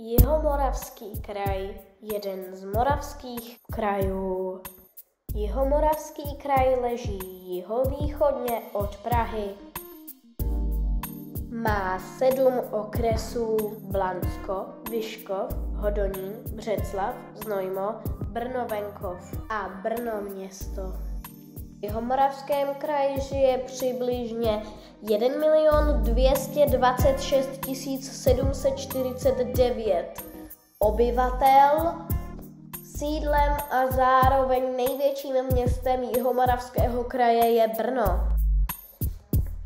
Jihomoravský kraj, jeden z moravských krajů. Jihomoravský kraj leží jihovýchodně od Prahy. Má 7 okresů: Blansko, Vyškov, Hodonín, Břeclav, Znojmo, Brno-venkov a Brno město. V Jihomoravském kraji žije přibližně 1 226 749 obyvatel. Sídlem a zároveň největším městem Jihomoravského kraje je Brno.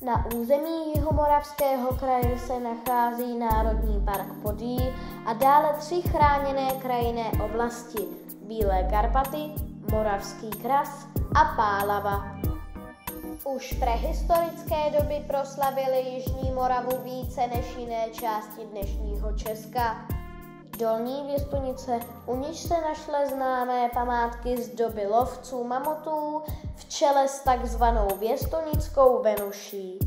Na území Jihomoravského kraje se nachází Národní park Podyjí a dále 3 chráněné krajinné oblasti: Bílé Karpaty, Moravský kras a Pálava. Už v prehistorické doby proslavili Jižní Moravu více než jiné části dnešního Česka. Dolní Věstonice, u níž se našly známé památky z doby lovců mamutů v čele s takzvanou Věstonickou Venuší.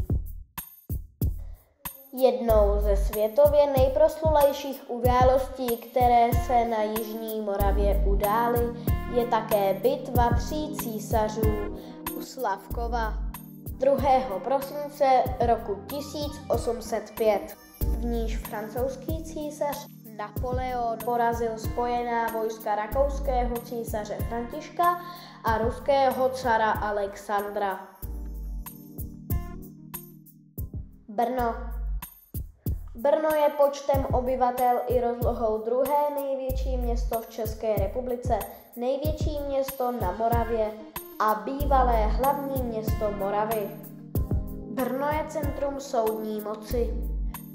Jednou ze světově nejproslulejších událostí, které se na Jižní Moravě udály, je také bitva 3 císařů u Slavkova 2. prosince roku 1805. V níž francouzský císař Napoleon porazil spojená vojska rakouského císaře Františka a ruského cara Alexandra. Brno. Brno je počtem obyvatel i rozlohou 2. největší město v České republice, největší město na Moravě a bývalé hlavní město Moravy. Brno je centrum soudní moci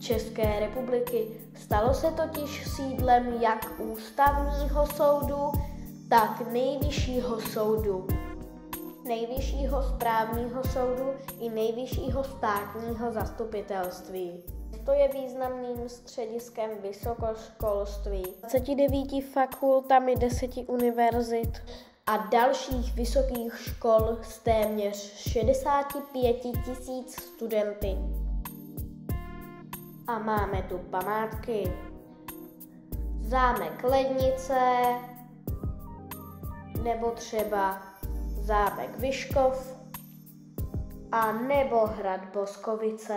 České republiky. Stalo se totiž sídlem jak ústavního soudu, tak nejvyššího soudu, nejvyššího správního soudu i nejvyššího státního zastupitelství. To je významným střediskem vysokoškolství, 29 fakultami 10 univerzit a dalších vysokých škol s téměř 65 000 studenty. A máme tu památky: zámek Lednice, nebo třeba zámek Vyškov, a nebo hrad Boskovice.